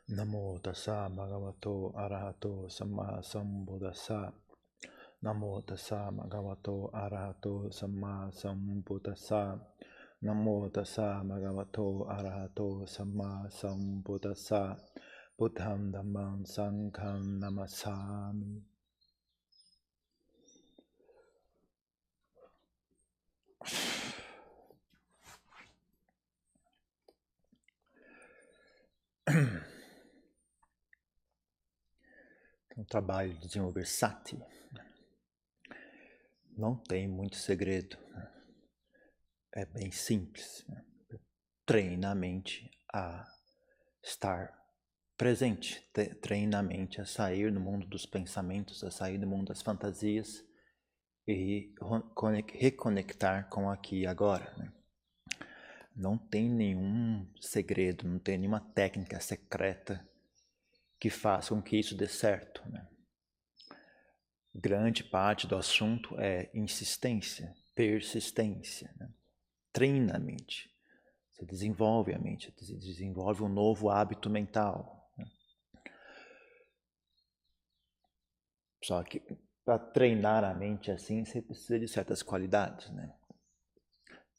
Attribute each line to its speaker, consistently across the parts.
Speaker 1: Namo tassa bhagavato arahato samma sambuddhassa. Namo tassa bhagavato arahato samma sambuddhassa. Namo tassa bhagavato arahato samma sambuddhassa. Buddham dhammam sangham namassami. O trabalho de desenvolver sati não tem muito segredo. É bem simples. Treina a mente a estar presente, treina a mente a sair do mundo dos pensamentos, a sair do mundo das fantasias e reconectar com aqui e agora. Né? Não tem nenhum segredo, não tem nenhuma técnica secreta que faça com que isso dê certo. Né? Grande parte do assunto é insistência, persistência. Né? Treina a mente. Você desenvolve a mente, desenvolve um novo hábito mental. Né? Só que para treinar a mente assim, você precisa de certas qualidades. Né?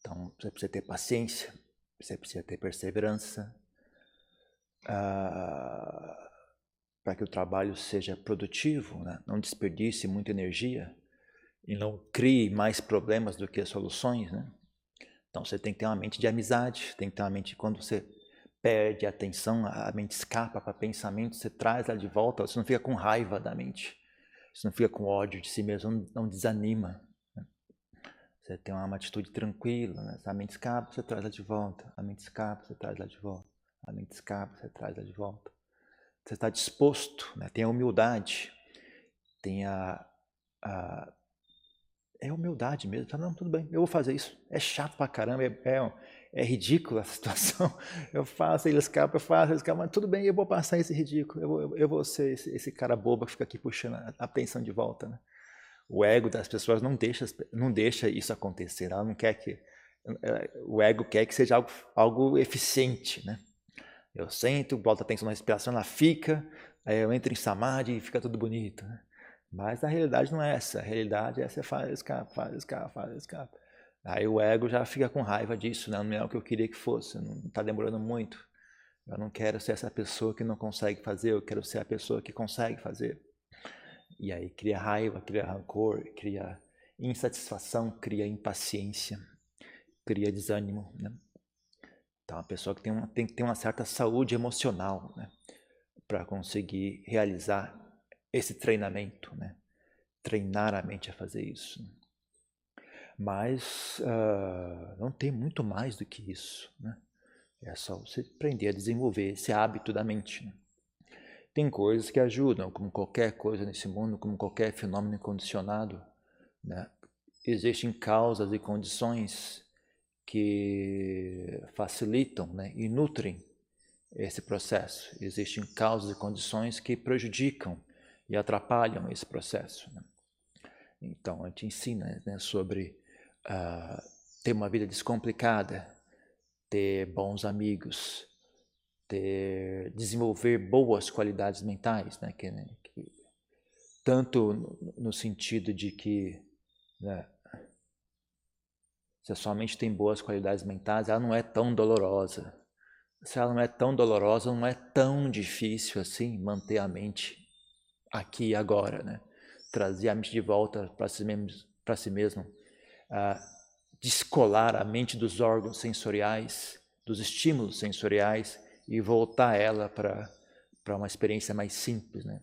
Speaker 1: Então, você precisa ter paciência, você precisa ter perseverança, para que o trabalho seja produtivo, né? Não desperdice muita energia e não crie mais problemas do que soluções. Né? Então, você tem que ter uma mente de amizade, tem que ter uma mente, quando você perde a atenção, a mente escapa para pensamentos, você traz ela de volta, você não fica com raiva da mente, você não fica com ódio de si mesmo, não desanima. Né? Você tem uma atitude tranquila, né? A mente escapa, você traz ela de volta, a mente escapa, você traz ela de volta, a mente escapa, você traz ela de volta. Você está disposto, né? Tem a humildade, tem é humildade mesmo. Fala, não, tudo bem, eu vou fazer isso. É chato pra caramba, é ridícula a situação. Eu faço, ele escapa, eu faço, ele escapa, mas tudo bem, eu vou passar esse ridículo. Eu vou ser esse cara bobo que fica aqui puxando a atenção de volta. Né? O ego das pessoas não deixa isso acontecer. Ela não quer que... O ego quer que seja algo eficiente. Né? Eu sento, boto atenção na respiração, ela fica, aí eu entro em samadhi e fica tudo bonito. Né? Mas a realidade não é essa. A realidade é você faz, escapa, faz, escapa, faz, escapa. Aí o ego já fica com raiva disso, né? Não é o que eu queria que fosse, não está demorando muito. Eu não quero ser essa pessoa que não consegue fazer, eu quero ser a pessoa que consegue fazer. E aí cria raiva, cria rancor, cria insatisfação, cria impaciência, cria desânimo. Né? Então a pessoa que tem que ter uma certa saúde emocional, né? Para conseguir realizar esse treinamento, né? Treinar a mente a fazer isso. Mas não tem muito mais do que isso. Né? É só você aprender a desenvolver esse hábito da mente. Né? Tem coisas que ajudam, como qualquer coisa nesse mundo, como qualquer fenômeno incondicionado. Né? Existem causas e condições que facilitam, né, e nutrem esse processo. Existem causas e condições que prejudicam e atrapalham esse processo. Né? Então, a gente ensina, né, sobre ter uma vida descomplicada, ter bons amigos, desenvolver boas qualidades mentais, né, que tanto no sentido de que, né, se a sua mente tem boas qualidades mentais, ela não é tão dolorosa. Se ela não é tão dolorosa, não é tão difícil assim manter a mente aqui e agora, né? Trazer a mente de volta para si mesmo, descolar a mente dos órgãos sensoriais, dos estímulos sensoriais e voltar ela para uma experiência mais simples, né?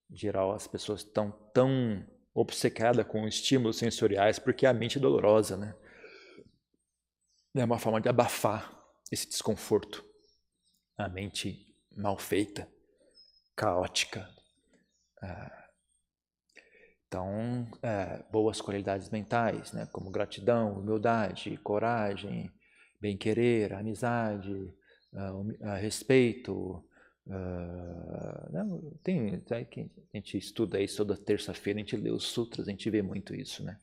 Speaker 1: Em geral, as pessoas estão tão obcecadas com estímulos sensoriais porque a mente é dolorosa, né? É uma forma de abafar esse desconforto. A mente mal feita, caótica. Então, boas qualidades mentais, né? Como gratidão, humildade, coragem, bem-querer, amizade, respeito. Tem que a gente estuda isso toda terça-feira, a gente lê os sutras, a gente vê muito isso, né?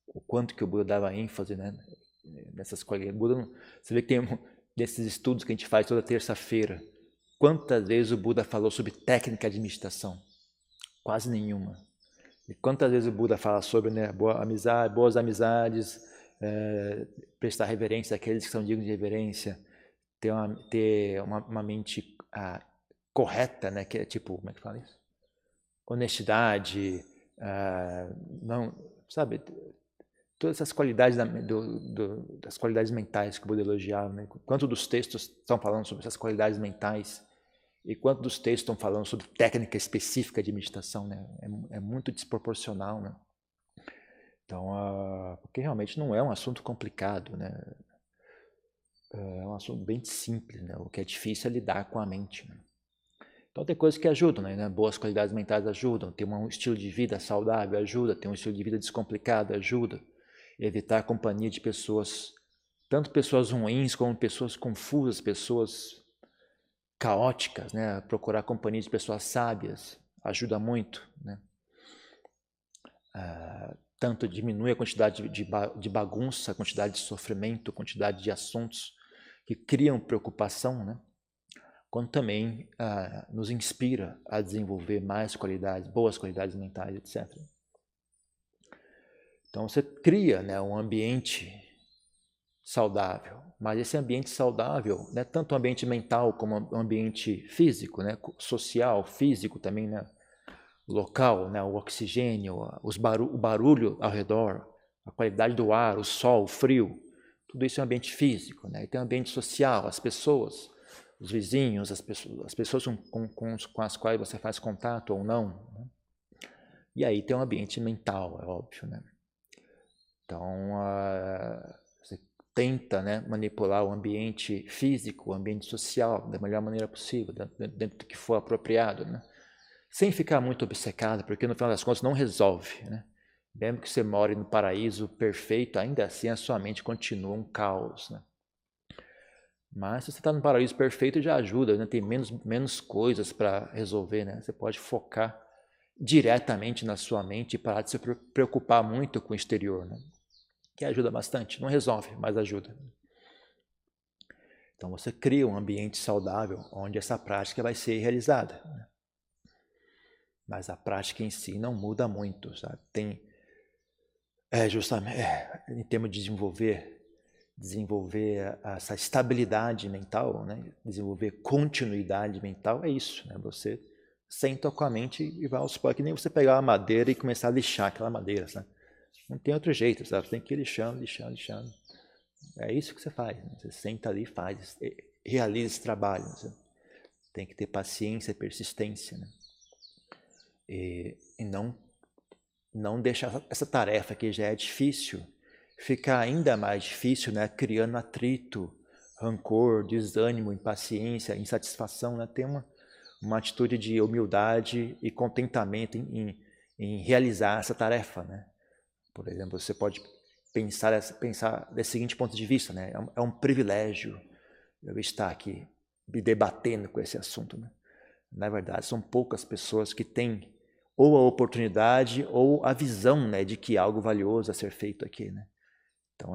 Speaker 1: O quanto que o Buda dava ênfase, né, nessas qualidades. Buda, você vê que tem desses estudos que a gente faz toda terça-feira, quantas vezes o Buda falou sobre técnica de meditação? Quase nenhuma. E quantas vezes o Buda fala sobre, né, boas amizades, prestar reverência àqueles que são dignos de reverência, ter uma mente correta, né, que é tipo, como é que fala isso? Honestidade, não, sabe, todas essas qualidades das qualidades mentais que o Buda elogiava, né? Quanto dos textos estão falando sobre essas qualidades mentais e quanto dos textos estão falando sobre técnica específica de meditação, né? É muito desproporcional, né? Então, porque realmente não é um assunto complicado, né? É um assunto bem simples, né? O que é difícil é lidar com a mente, né? Então tem coisas que ajudam, né? Boas qualidades mentais ajudam, ter um estilo de vida saudável ajuda, ter um estilo de vida descomplicado ajuda, evitar a companhia de pessoas, tanto pessoas ruins como pessoas confusas, pessoas caóticas, né? Procurar a companhia de pessoas sábias ajuda muito, né? Tanto diminui a quantidade de bagunça, a quantidade de sofrimento, a quantidade de assuntos que criam preocupação, né? Quanto também nos inspira a desenvolver mais qualidades, boas qualidades mentais, etc. Então você cria, né, um ambiente saudável, mas esse ambiente saudável não é tanto um ambiente mental como um ambiente físico, né, social, físico também, né, local, né, o oxigênio, o barulho ao redor, a qualidade do ar, o sol, o frio, tudo isso é um ambiente físico, né? E tem um ambiente social, as pessoas, os vizinhos, as pessoas com as quais você faz contato ou não, né? E aí tem um ambiente mental, é óbvio, né? Então, você tenta, né, manipular o ambiente físico, o ambiente social da melhor maneira possível, dentro do que for apropriado, né? Sem ficar muito obcecado, porque no final das contas não resolve, né? Mesmo que você more no paraíso perfeito, ainda assim a sua mente continua um caos, né? Mas se você está no paraíso perfeito já ajuda, né? Tem menos coisas para resolver, né? Você pode focar diretamente na sua mente e parar de se preocupar muito com o exterior, né? Que ajuda bastante. Não resolve, mas ajuda. Então você cria um ambiente saudável onde essa prática vai ser realizada, né? Mas a prática em si não muda muito, sabe? Justamente, em termos de desenvolver essa estabilidade mental, né? Desenvolver continuidade mental, é isso, né? Você senta com a mente e vai aos poucos, que nem você pegar uma madeira e começar a lixar aquela madeira, sabe? Não tem outro jeito, sabe? Você tem que ir lixando. É isso que você faz, né? Você senta ali e faz, realiza esse trabalho, sabe? Tem que ter paciência e persistência, né? E não deixar essa tarefa que já é difícil ficar ainda mais difícil, né? Criando atrito, rancor, desânimo, impaciência, insatisfação, né? Ter uma atitude de humildade e contentamento em realizar essa tarefa, né? Por exemplo, você pode pensar desse seguinte ponto de vista, né? É um privilégio eu estar aqui me debatendo com esse assunto, né? Na verdade, são poucas pessoas que têm ou a oportunidade ou a visão, né, de que algo valioso a ser feito aqui, né? Então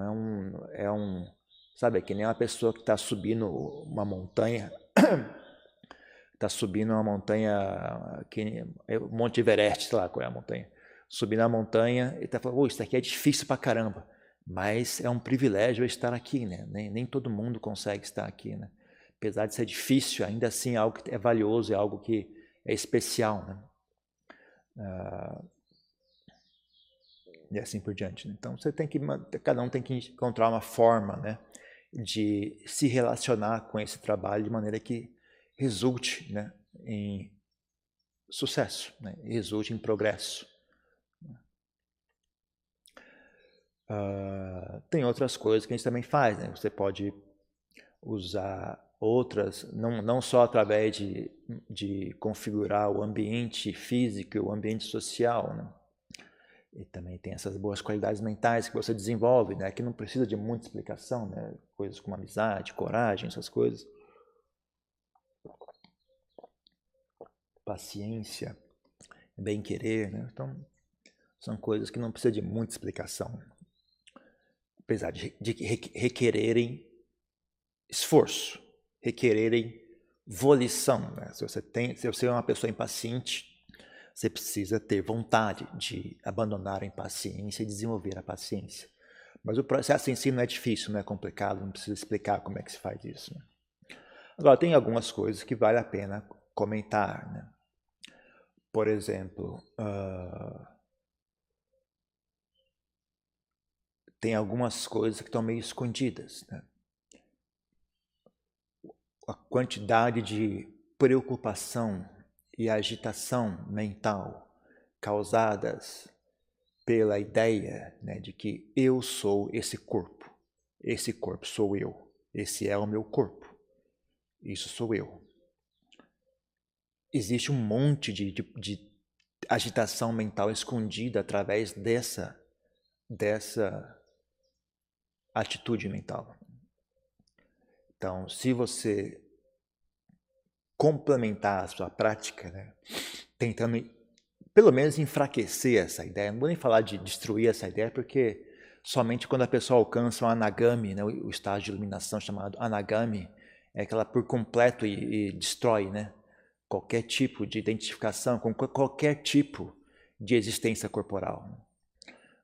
Speaker 1: sabe, é que nem uma pessoa que está subindo uma montanha, que é o Monte Everest, sei lá qual é a montanha, subindo a montanha e está falando, isso aqui é difícil pra caramba, mas é um privilégio eu estar aqui, né? Nem todo mundo consegue estar aqui, né? Apesar de ser difícil, ainda assim é algo que é valioso, é algo que é especial, né? E assim por diante, né? Então cada um tem que encontrar uma forma, né, de se relacionar com esse trabalho de maneira que resulte, né, em sucesso, né, resulte em progresso. Tem outras coisas que a gente também faz, né? Você pode usar outras, não só através de configurar o ambiente físico e o ambiente social, né? E também tem essas boas qualidades mentais que você desenvolve, né? Que não precisa de muita explicação, né? Coisas como amizade, coragem, essas coisas. Paciência, bem-querer, né? Então, são coisas que não precisam de muita explicação. Apesar de requererem esforço, requererem volição, né? Se você é uma pessoa impaciente, você precisa ter vontade de abandonar a impaciência e desenvolver a paciência. Mas o processo em si não é difícil, não é complicado, não precisa explicar como é que se faz isso, né? Agora, tem algumas coisas que vale a pena comentar, né? Por exemplo, tem algumas coisas que estão meio escondidas, né? A quantidade de preocupação e agitação mental causadas pela ideia, né, de que eu sou esse corpo sou eu, esse é o meu corpo, isso sou eu. Existe um monte de agitação mental escondida através dessa atitude mental. Então, se você complementar a sua prática, né, tentando pelo menos enfraquecer essa ideia, não vou nem falar de destruir essa ideia, porque somente quando a pessoa alcança o anagami, né, o estágio de iluminação chamado anagami, é que ela por completo e destrói, né, qualquer tipo de identificação com qualquer tipo de existência corporal.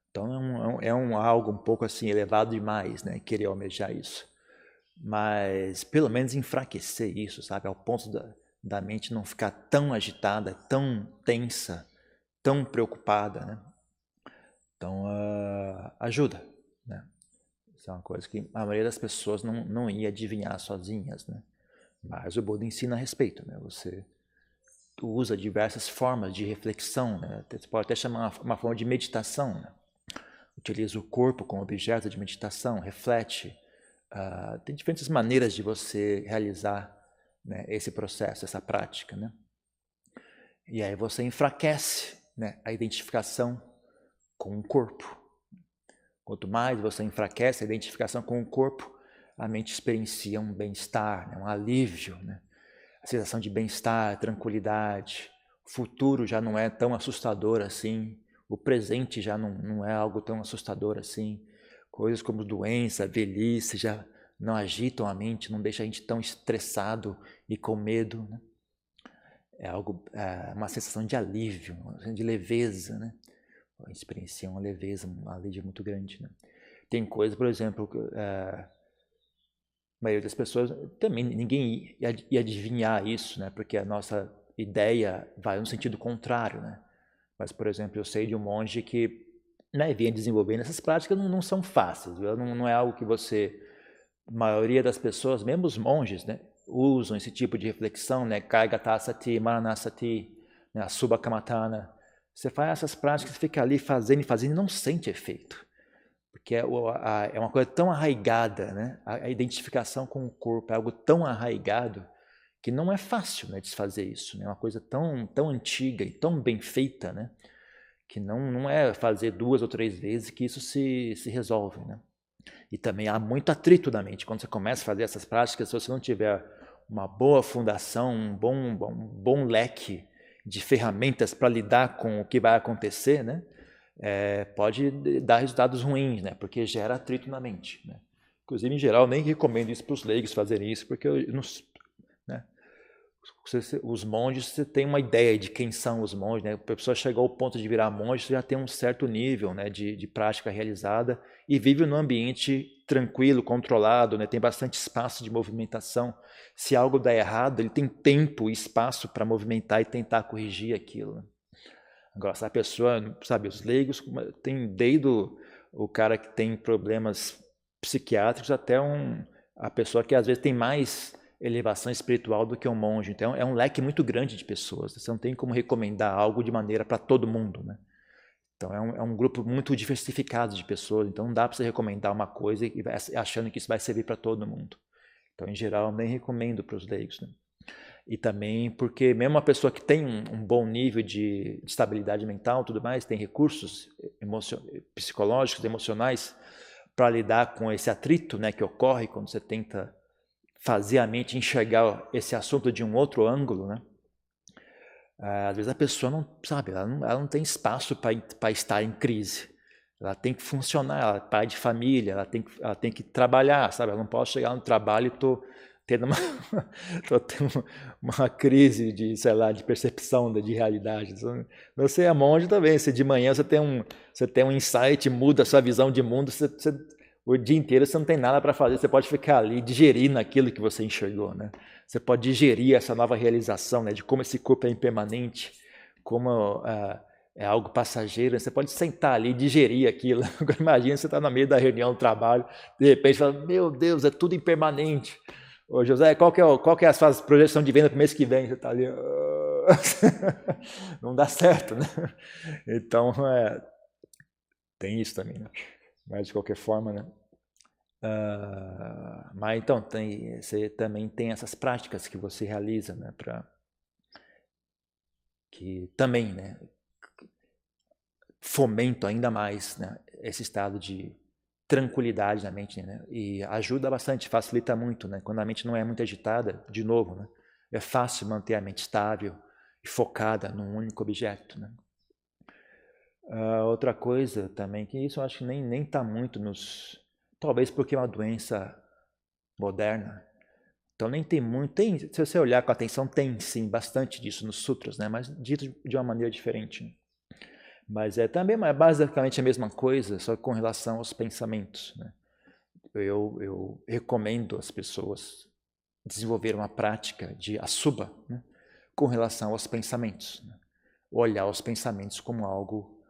Speaker 1: Então é algo um pouco assim elevado demais, né, querer almejar isso. Mas pelo menos enfraquecer isso, sabe, ao ponto da mente não ficar tão agitada, tão tensa, tão preocupada, né? Então ajuda, né? Isso é uma coisa que a maioria das pessoas não ia adivinhar sozinhas, né? Mas o Buda ensina a respeito, né? Você usa diversas formas de reflexão, né? Você pode até chamar uma forma de meditação, né? Utiliza o corpo como objeto de meditação, reflete. Tem diferentes maneiras de você realizar, né, esse processo, essa prática, né? E aí você enfraquece, né, a identificação com o corpo. Quanto mais você enfraquece a identificação com o corpo, a mente experiencia um bem-estar, né, um alívio, né? A sensação de bem-estar, tranquilidade. O futuro já não é tão assustador assim. O presente já não é algo tão assustador assim. Coisas como doença, velhice já não agitam a mente, não deixam a gente tão estressado e com medo, né? É uma sensação de alívio, uma sensação de leveza, né? A gente experiencia uma leveza, um alívio muito grande, né? Tem coisas, por exemplo, a maioria das pessoas, também ninguém ia adivinhar isso, né? Porque a nossa ideia vai no sentido contrário, né? Mas, por exemplo, eu sei de um monge que, né, vinha desenvolvendo essas práticas, não são fáceis, não é algo que você, a maioria das pessoas, mesmo os monges, né, usam esse tipo de reflexão, né? Kaigatasati, Maranasati, né, Subhakamatana. Você faz essas práticas, fica ali fazendo e não sente efeito. Porque é uma coisa tão arraigada, né? A identificação com o corpo é algo tão arraigado que não é fácil, né, desfazer isso. É, né? Uma coisa tão antiga e tão bem feita, né? Que não é fazer 2 ou 3 vezes que isso se resolve, né? E também há muito atrito na mente. Quando você começa a fazer essas práticas, se você não tiver uma boa fundação, um bom leque de ferramentas para lidar com o que vai acontecer, né? Pode dar resultados ruins, né? Porque gera atrito na mente, né? Inclusive, em geral, nem recomendo isso para os leigos fazerem isso, porque né? Os monges, você tem uma ideia de quem são os monges, né? A pessoa chegou ao ponto de virar monge, você já tem um certo nível, né, de prática realizada e vive num ambiente tranquilo, controlado, né? Tem bastante espaço de movimentação. Se algo dá errado, ele tem tempo e espaço para movimentar e tentar corrigir aquilo, né? Agora, se a pessoa, sabe, os leigos, tem desde o cara que tem problemas psiquiátricos até a pessoa que às vezes tem mais elevação espiritual do que um monge. Então é um leque muito grande de pessoas. Você não tem como recomendar algo de maneira para todo mundo, né? Então é um grupo muito diversificado de pessoas. Então não dá para você recomendar uma coisa e achando que isso vai servir para todo mundo. Então, em geral, nem recomendo para os leigos, né? E também porque mesmo uma pessoa que tem um bom nível de estabilidade mental, tudo mais, tem recursos psicológicos, emocionais para lidar com esse atrito, né, que ocorre quando você tenta fazer a mente enxergar esse assunto de um outro ângulo, né? Às vezes a pessoa não sabe, ela não tem espaço para estar em crise. Ela tem que funcionar, ela é pai de família, ela tem que trabalhar, sabe? Ela não pode chegar no trabalho e tendo tô tendo uma crise de, sei lá, de percepção de realidade. Você é monge também, se de manhã você tem um insight, muda a sua visão de mundo, o dia inteiro você não tem nada para fazer, você pode ficar ali digerindo aquilo que você enxergou, né? Você pode digerir essa nova realização, né, de como esse corpo é impermanente, como é algo passageiro, você pode sentar ali e digerir aquilo. Agora imagina você está no meio da reunião do trabalho, de repente fala, meu Deus, é tudo impermanente. Ô José, qual que é a sua projeção de venda para o mês que vem? Você está ali, não dá certo, né? Então, tem isso também, né? Mas de qualquer forma, né? Mas então, você também tem essas práticas que você realiza, né? Que também, né? Fomento ainda mais, né, esse estado de tranquilidade na mente, né, e ajuda bastante, facilita muito, né, quando a mente não é muito agitada, de novo, né, é fácil manter a mente estável e focada num único objeto, né. Outra coisa também, que isso eu acho que nem está muito talvez porque é uma doença moderna, então nem tem muito, se você olhar com atenção, tem sim bastante disso nos sutras, né, mas dito de uma maneira diferente, né? Mas também é basicamente a mesma coisa, só com relação aos pensamentos, né? Eu recomendo às pessoas desenvolver uma prática de asubha, né, com relação aos pensamentos, né? Olhar os pensamentos como algo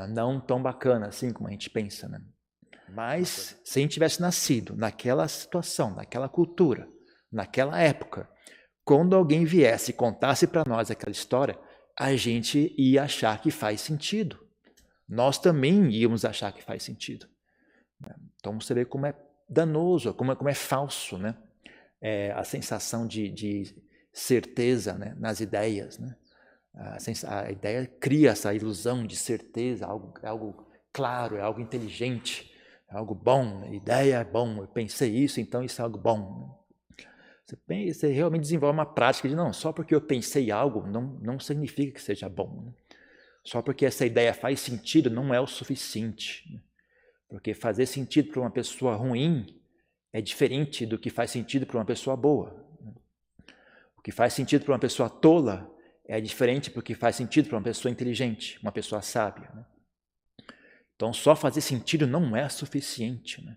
Speaker 1: não tão bacana assim como a gente pensa, né? Mas se a gente tivesse nascido naquela situação, naquela cultura, naquela época, quando alguém viesse e contasse para nós aquela história, a gente ia achar que faz sentido. Nós também íamos achar que faz sentido. Então você vê como é danoso, como é falso, né? A sensação de certeza, né, nas ideias, né? A ideia cria essa ilusão de certeza, algo claro, é algo inteligente, é algo bom, a ideia é bom, eu pensei isso, então isso é algo bom. Você realmente desenvolve uma prática de não, só porque eu pensei algo não significa que seja bom, né? Só porque essa ideia faz sentido não é o suficiente, né? Porque fazer sentido para uma pessoa ruim é diferente do que faz sentido para uma pessoa boa. O que faz sentido para uma pessoa tola é diferente do que faz sentido para uma pessoa inteligente, uma pessoa sábia, né? Então, só fazer sentido não é suficiente, né?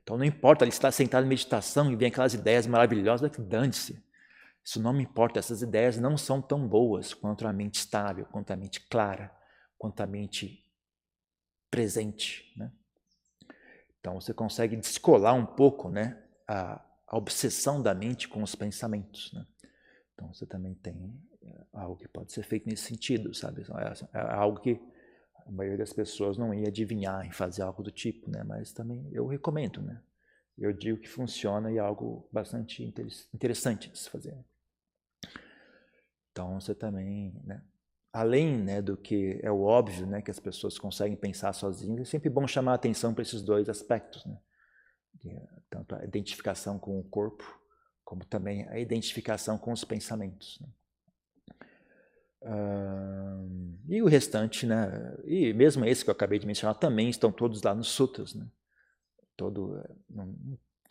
Speaker 1: Então, não importa ele estar sentado em meditação e vem aquelas ideias maravilhosas, dane-se. Isso não me importa, essas ideias não são tão boas quanto a mente estável, quanto a mente clara, quanto a mente presente, né? Então você consegue descolar um pouco, né, a obsessão da mente com os pensamentos, né? Então você também tem algo que pode ser feito nesse sentido, sabe? É algo que a maioria das pessoas não ia adivinhar em fazer algo do tipo, né? Mas também eu recomendo, né? Eu digo que funciona e é algo bastante interessante de se fazer. Então você também, né? Além, né, do que é o óbvio, né, que as pessoas conseguem pensar sozinhas, é sempre bom chamar a atenção para esses dois aspectos, né? Tanto a identificação com o corpo, como também a identificação com os pensamentos, né? E o restante, né, e mesmo esse que eu acabei de mencionar, também estão todos lá nos sutras, né?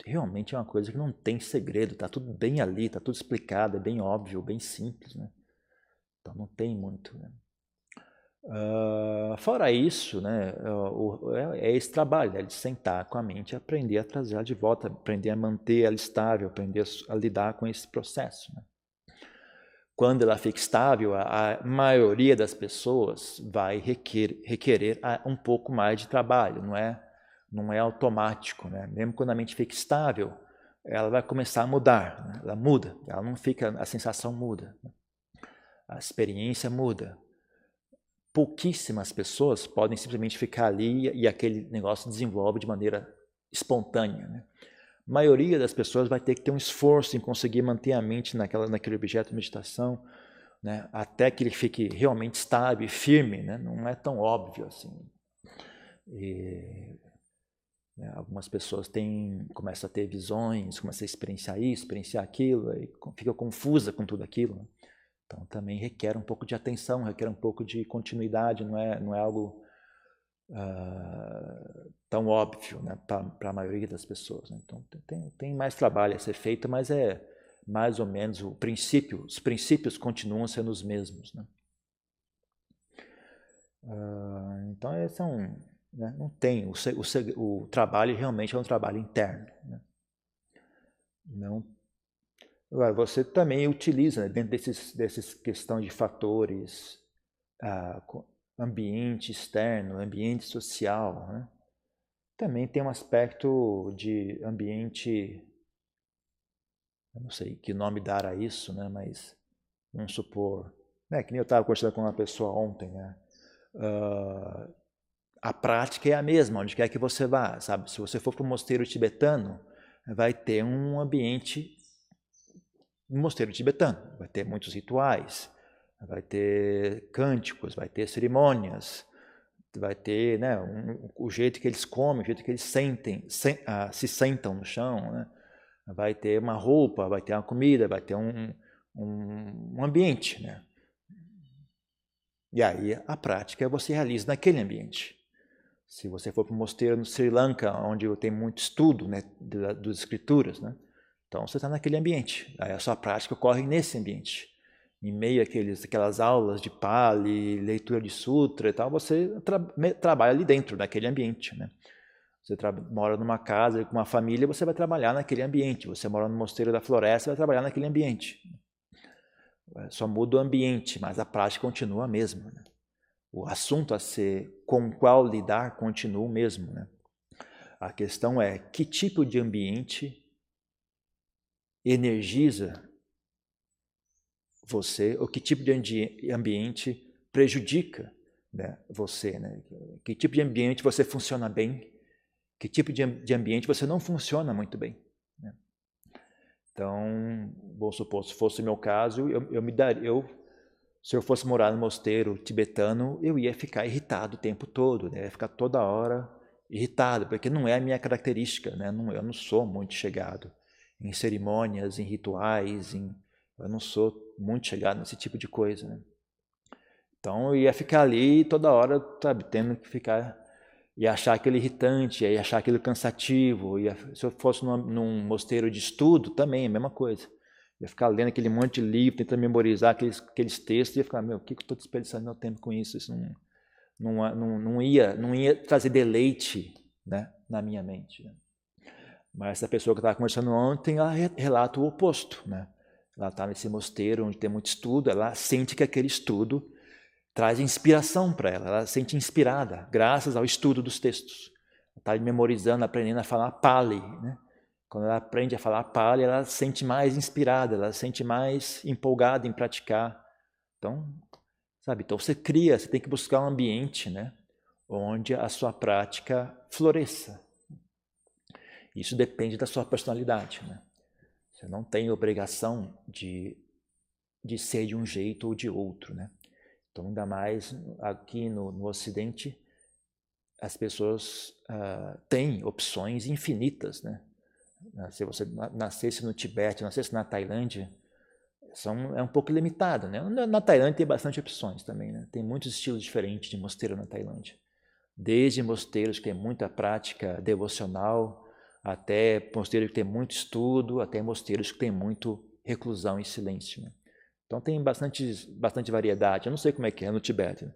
Speaker 1: Realmente é uma coisa que não tem segredo, está tudo bem ali, está tudo explicado, é bem óbvio, bem simples, né? Então não tem muito, né? Fora isso, né, é esse trabalho, né, de sentar com a mente e aprender a trazer ela de volta, aprender a manter ela estável, aprender a lidar com esse processo, né? Quando ela fica estável, a maioria das pessoas vai requerer um pouco mais de trabalho, não é automático, né? Mesmo quando a mente fica estável, ela vai começar a mudar, né? Ela muda, ela não fica, a sensação muda, né? A experiência muda. Pouquíssimas pessoas podem simplesmente ficar ali e aquele negócio desenvolve de maneira espontânea, né? A maioria das pessoas vai ter que ter um esforço em conseguir manter a mente naquele objeto de meditação, né? Até que ele fique realmente estável e firme, né? Não é tão óbvio assim. Né, algumas pessoas começam a ter visões, começam a experienciar isso, experienciar aquilo, e fica confusa com tudo aquilo, né? Então também requer um pouco de atenção, requer um pouco de continuidade, não é algo tão óbvio, né, para a maioria das pessoas. Né? Então tem mais trabalho a ser feito, mas é mais ou menos os princípios continuam sendo os mesmos. Né? Então esse é né, não tem, o trabalho realmente é um trabalho interno. Né? Não, agora, você também utiliza, né, dentro desses questão de fatores, ambiente externo, ambiente social, né? Também tem um aspecto de ambiente, eu não sei que nome dar a isso, né? Mas vamos supor, né? Que nem eu estava conversando com uma pessoa ontem, né? A prática é a mesma, onde quer que você vá, sabe? Se você for para um mosteiro tibetano, vai ter um ambiente, um mosteiro tibetano, vai ter muitos rituais, vai ter cânticos, vai ter cerimônias, vai ter, né, o jeito que eles comem, o jeito que eles se sentam no chão, né? Vai ter uma roupa, vai ter uma comida, vai ter um ambiente. Né? E aí a prática você realiza naquele ambiente. Se você for para um mosteiro no Sri Lanka, onde tem muito estudo, né, das escrituras, né? Então você está naquele ambiente. Aí a sua prática ocorre nesse ambiente. Em meio àquelas aulas de Pali, leitura de sutra e tal, você trabalha ali dentro, naquele ambiente. Né? Você mora numa casa com uma família, você vai trabalhar naquele ambiente. Você mora no mosteiro da floresta, vai trabalhar naquele ambiente. Só muda o ambiente, mas a prática continua a mesma. Né? O assunto a ser com qual lidar continua o mesmo. Né? A questão é que tipo de ambiente energiza você, ou que tipo de ambiente prejudica, né, você. Né? Que tipo de ambiente você funciona bem, que tipo de ambiente você não funciona muito bem. Né? Então, vou supor, se fosse o meu caso, se eu fosse morar no mosteiro tibetano, eu ia ficar irritado o tempo todo, né? Eu ia ficar toda hora irritado, porque não é a minha característica. Né? Eu não sou muito chegado em cerimônias, em rituais, eu não sou muito chegado nesse tipo de coisa. Né? Então eu ia ficar ali toda hora, sabe, tendo que ficar e achar aquilo irritante, e achar aquilo cansativo. Se eu fosse num mosteiro de estudo, também é a mesma coisa. Eu ia ficar lendo aquele monte de livro, tentando memorizar aqueles textos, e ia ficar, meu, o que eu estou desperdiçando meu tempo com isso? Isso não ia trazer deleite, né, na minha mente. Né? Mas essa pessoa que eu estava conversando ontem, ela relata o oposto. Né? Ela está nesse mosteiro onde tem muito estudo, ela sente que aquele estudo traz inspiração para ela, ela se sente inspirada, graças ao estudo dos textos. Ela está memorizando, aprendendo a falar Pali. Né? Quando ela aprende a falar Pali, ela se sente mais inspirada, ela se sente mais empolgada em praticar. Então, sabe, então você tem que buscar um ambiente, né, onde a sua prática floresça. Isso depende da sua personalidade. Né? Você não tem obrigação de ser de um jeito ou de outro. Né? Então, ainda mais aqui no Ocidente, as pessoas têm opções infinitas. Né? Se você nascesse no Tibete, nascesse na Tailândia, é um pouco limitado. Né? Na Tailândia tem bastante opções também. Né? Tem muitos estilos diferentes de mosteiro na Tailândia. Desde mosteiros que tem muita prática devocional, até mosteiros que tem muito estudo, até mosteiros que tem muito reclusão e silêncio. Né? Então tem bastante variedade. Eu não sei como é que é no Tibete, né?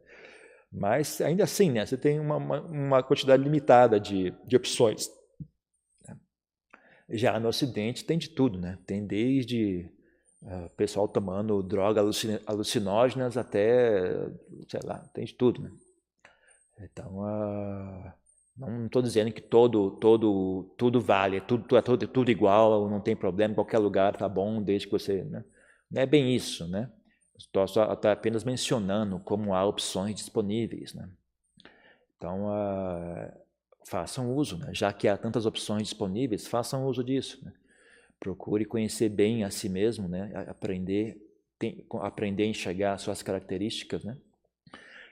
Speaker 1: Mas ainda assim, né, você tem uma quantidade limitada de opções. Já no Ocidente tem de tudo, né? Tem desde pessoal tomando drogas alucinógenas até, sei lá, tem de tudo, né? Então, não estou dizendo que tudo vale, tudo igual, não tem problema, qualquer lugar tá bom, desde que você... Né? Não é bem isso, né? Estou apenas mencionando como há opções disponíveis, né? Então, façam uso, né? Já que há tantas opções disponíveis, façam uso disso. Né? Procure conhecer bem a si mesmo, né? Aprender a enxergar as suas características, né?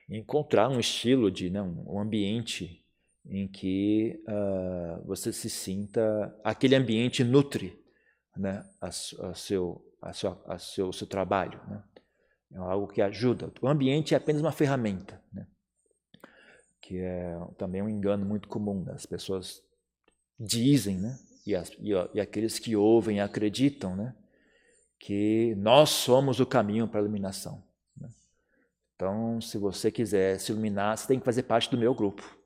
Speaker 1: E encontrar um estilo né? um ambiente em que você se sinta... Aquele ambiente nutre, né? seu trabalho, né? É algo que ajuda. O ambiente é apenas uma ferramenta. Né? que é também um engano muito comum. As pessoas dizem, né? E aqueles que ouvem e acreditam, né? Que nós somos o caminho para a iluminação. Né? Então, se você quiser se iluminar, você tem que fazer parte do meu grupo.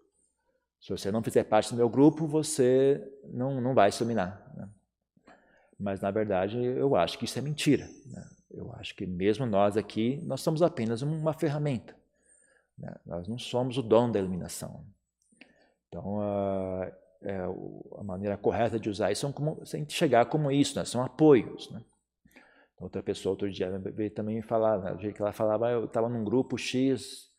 Speaker 1: Se você não fizer parte do meu grupo, você não vai se iluminar. Né? Mas, na verdade, eu acho que isso é mentira. Né? Eu acho que mesmo nós aqui, nós somos apenas uma ferramenta. Né? Nós não somos o dono da iluminação. Então, a maneira correta de usar isso sem chegar como isso, né? São apoios. Né? Outra pessoa, outro dia, veio também falar, né? Do jeito que ela falava, eu estava num grupo X,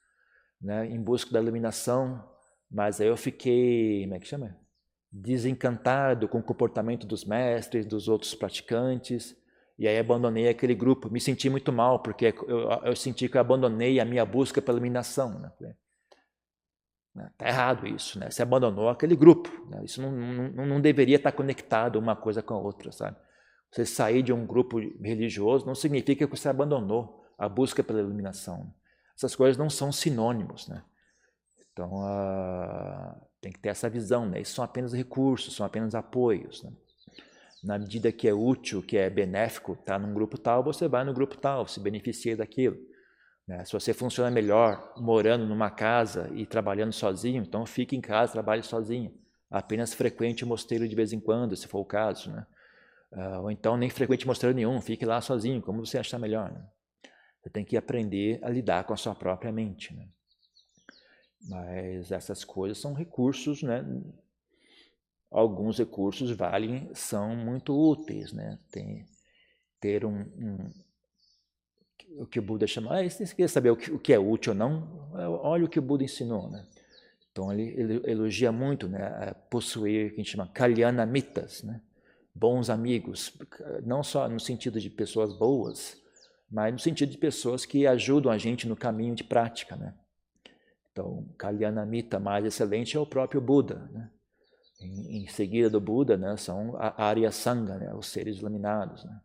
Speaker 1: né, em busca da iluminação, mas aí eu fiquei, como é que chama? Desencantado com o comportamento dos mestres, dos outros praticantes, e aí abandonei aquele grupo. Me senti muito mal, porque eu senti que eu abandonei a minha busca pela iluminação. Né? Está errado isso, né? Você abandonou aquele grupo. Né? Isso não deveria estar conectado uma coisa com a outra, sabe? Você sair de um grupo religioso não significa que você abandonou a busca pela iluminação. Essas coisas não são sinônimos, né? Então, tem que ter essa visão, né? Isso são apenas recursos, são apenas apoios, né? Na medida que é útil, que é benéfico, estar num grupo tal, você vai no grupo tal, se beneficia daquilo. Né? Se você funciona melhor morando numa casa e trabalhando sozinho, então fique em casa, trabalhe sozinho. Apenas frequente o mosteiro de vez em quando, se for o caso, né? Ou então nem frequente mosteiro nenhum, fique lá sozinho, como você achar melhor. Né? Você tem que aprender a lidar com a sua própria mente. Né? Mas essas coisas são recursos, né? Alguns recursos são muito úteis. Né? Ter o que o Buda chama, você quer saber o que é útil ou não? Olha o que o Buda ensinou. Né? Então ele elogia muito, né? Possuir o que a gente chama kalyanamitas, né? Bons amigos, não só no sentido de pessoas boas, mas no sentido de pessoas que ajudam a gente no caminho de prática. Né? Então, Kalyanamita mais excelente é o próprio Buda. Né? Em seguida do Buda, né, são a Arya Sangha, né, os seres iluminados. Né?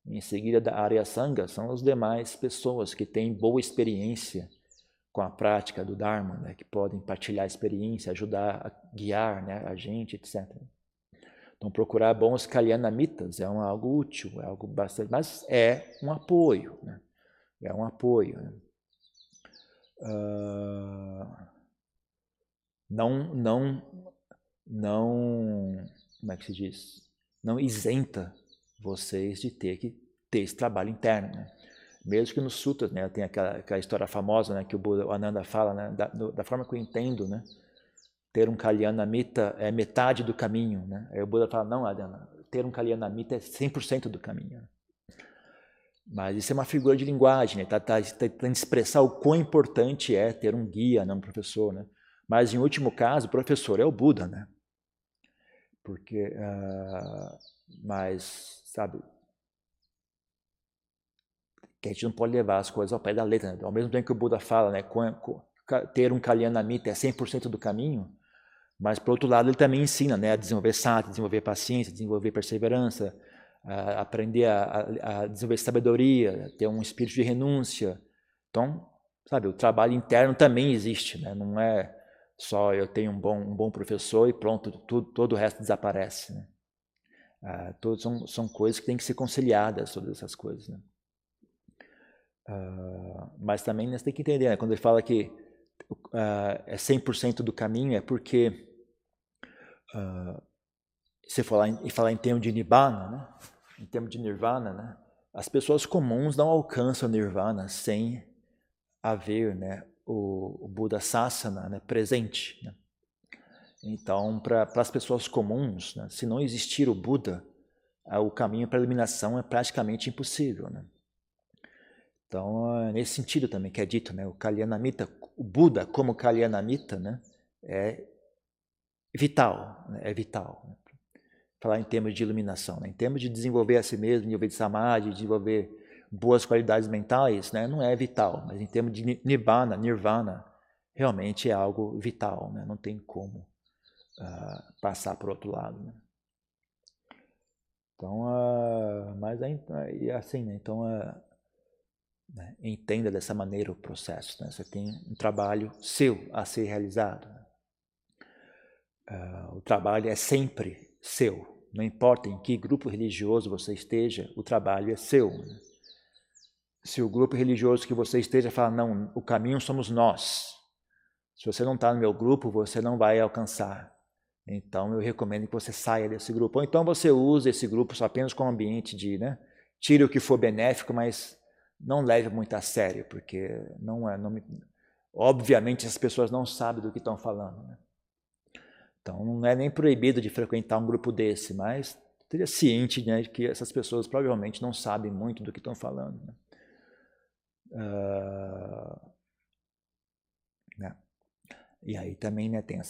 Speaker 1: Em seguida da Arya Sangha são as demais pessoas que têm boa experiência com a prática do Dharma, né, que podem partilhar a experiência, ajudar a guiar, né, a gente, etc. Então, procurar bons kalyanamitas é algo útil, é algo bastante, mas é um apoio, né? É um apoio. Né? Não, como é que se diz? Não isenta vocês de ter que ter esse trabalho interno, né? Mesmo que nos sutras, né, tem aquela história famosa, né, que o Buda, o Ananda fala, né, da forma que eu entendo, né, ter um kalyanamita é metade do caminho, né? Aí o Buda fala, não, Ananda, ter um kalyanamita é 100% do caminho. Mas isso é uma figura de linguagem, né? Tá tentando expressar o quão importante é ter um guia, não um professor, né? Mas em último caso, o professor é o Buda, né? Porque, mas, sabe, que a gente não pode levar as coisas ao pé da letra. Né? Ao mesmo tempo que o Buda fala, né, ter um kalyanamita é 100% do caminho, mas, por outro lado, ele também ensina, né, a desenvolver sati, desenvolver paciência, desenvolver perseverança, aprender a desenvolver sabedoria, ter um espírito de renúncia. Então, sabe, o trabalho interno também existe, né? Não é só eu tenho um bom professor e pronto, todo o resto desaparece. Né? Todos são coisas que têm que ser conciliadas, todas essas coisas. Né? Mas também nós temos que entender, né? Quando ele fala que é 100% do caminho, é porque se falar em termos de Nibbana, né? Em termos de Nirvana, né? As pessoas comuns não alcançam Nirvana sem haver, né, o Buda Sasana, né, presente. Né? Então, para as pessoas comuns, né, se não existir o Buda, o caminho para a eliminação é praticamente impossível. Né? Então, é nesse sentido também que é dito, né, o Kalyanamita, o Buda como Kalyanamita, né, é vital, né, é vital. Né? Falar em termos de iluminação, né? Em termos de desenvolver a si mesmo, desenvolver de samadhi, desenvolver boas qualidades mentais, né? Não é vital, mas em termos de nirvana, realmente é algo vital, né? Não tem como passar para o outro lado. Né? Então, mas é assim, né? Então, né? Entenda dessa maneira o processo, né? Você tem um trabalho seu a ser realizado. O trabalho é sempre seu. Não importa em que grupo religioso você esteja, o trabalho é seu. Se o grupo religioso que você esteja fala, não, o caminho somos nós. Se você não está no meu grupo, você não vai alcançar. Então, eu recomendo que você saia desse grupo. Ou então você use esse grupo só apenas como ambiente de, né? Tire o que for benéfico, mas não leve muito a sério, porque obviamente as pessoas não sabem do que estão falando, né? Então, não é nem proibido de frequentar um grupo desse, mas esteja ciente, né, de que essas pessoas provavelmente não sabem muito do que estão falando, né? Né? E aí também, né, tem